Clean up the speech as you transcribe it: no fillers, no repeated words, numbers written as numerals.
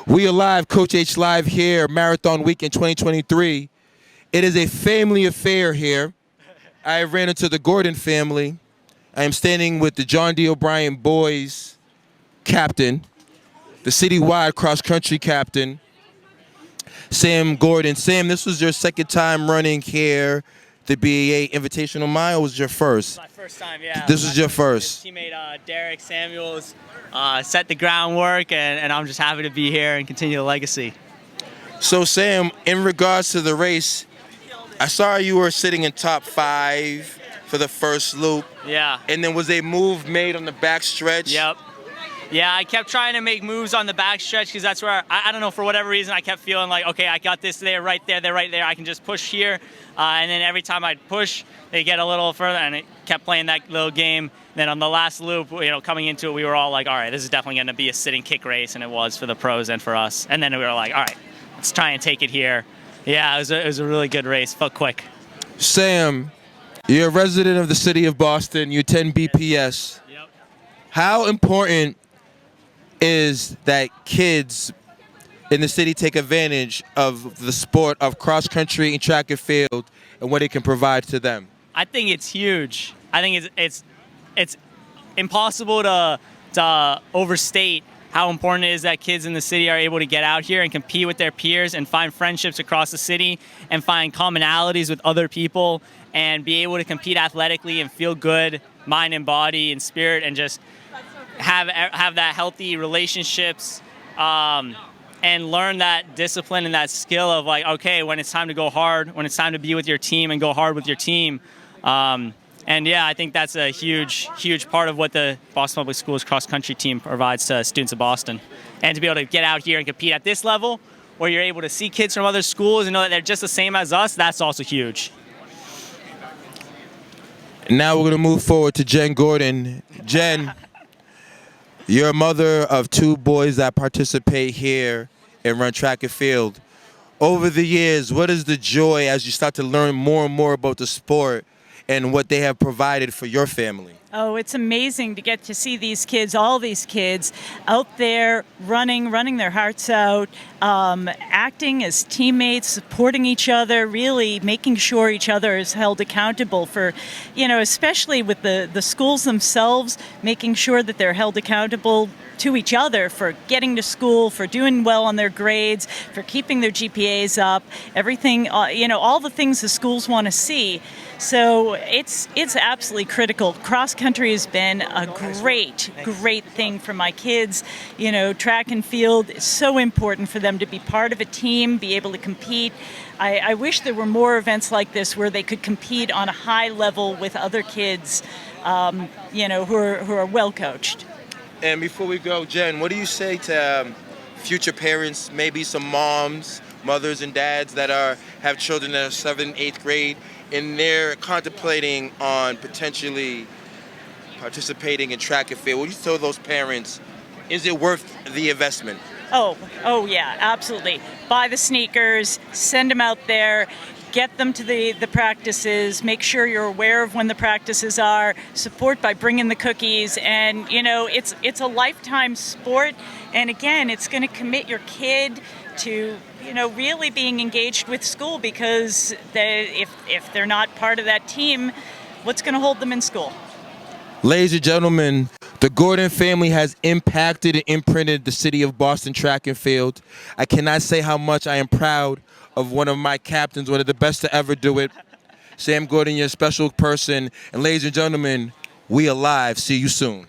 We are live, Coach H live here, Marathon Weekend 2023. It is a family affair here. I ran into the Gordon family. I am standing with the John D. O'Brien boys captain, the citywide cross-country captain, Sam Gordon. Sam, this was your second time running here, the BAA Invitational Mile. Was your first? My first time, yeah. This was your first. Teammate Derek Samuels set the groundwork, and I'm just happy to be here and continue the legacy. So Sam, in regards to the race, I saw you were sitting in top 5 for the first loop. Yeah. And then was a move made on the back stretch? Yep. Yeah, I kept trying to make moves on the back stretch because that's where, I don't know, for whatever reason, I kept feeling like, okay, I got this there, right there, right there. I can just push here. And then every time I'd push, they get a little further, and it kept playing that little game. Then on the last loop, coming into it, we were all like, all right, this is definitely going to be a sitting kick race, and it was for the pros and for us. And then we were like, all right, let's try and take it here. Yeah, it was a really good race. Felt quick. Sam, you're a resident of the city of Boston. You attend BPS. Yep. How important is that kids in the city take advantage of the sport of cross country and track and field and what it can provide to them? I think it's huge. I think it's impossible to overstate how important it is that kids in the city are able to get out here and compete with their peers and find friendships across the city and find commonalities with other people and be able to compete athletically and feel good, mind and body and spirit, and just have that healthy relationships and learn that discipline and that skill of like, okay, when it's time to go hard, when it's time to be with your team and go hard with your team. And yeah, I think that's a huge, huge part of what the Boston Public Schools cross-country team provides to students of Boston. And to be able to get out here and compete at this level, where you're able to see kids from other schools and know that they're just the same as us, that's also huge. Now we're going to move forward to Jen Gordon. Jen, you're a mother of 2 boys that participate here and run track and field. Over the years, what is the joy as you start to learn more and more about the sport and what they have provided for your family? Oh, it's amazing to get to see these kids, all these kids, out there running their hearts out, acting as teammates, supporting each other, really making sure each other is held accountable for, especially with the schools themselves, making sure that they're held accountable to each other for getting to school, for doing well on their grades, for keeping their GPAs up, everything, all the things the schools want to see. So it's absolutely critical. Cross country has been a great thing for my kids. Track and field is so important for them to be part of a team, be able to compete. I wish there were more events like this where they could compete on a high level with other kids, who are well coached. And before we go, Jen, what do you say to future parents, maybe some mothers and dads that have children that are 7th, 8th grade, and they're contemplating on potentially participating in track and field? What do you tell those parents? Is it worth the investment? Oh yeah, absolutely. Buy the sneakers, send them out there, get them to the practices, make sure you're aware of when the practices are, support by bringing the cookies, and it's a lifetime sport, and again, it's going to commit your kid to really being engaged with school, because if they're not part of that team, what's going to hold them in school? Ladies and gentlemen, the Gordon family has impacted and imprinted the city of Boston track and field. I cannot say how much I am proud of one of my captains, one of the best to ever do it. Sam Gordon, you're a special person. And ladies and gentlemen, we are live. See you soon.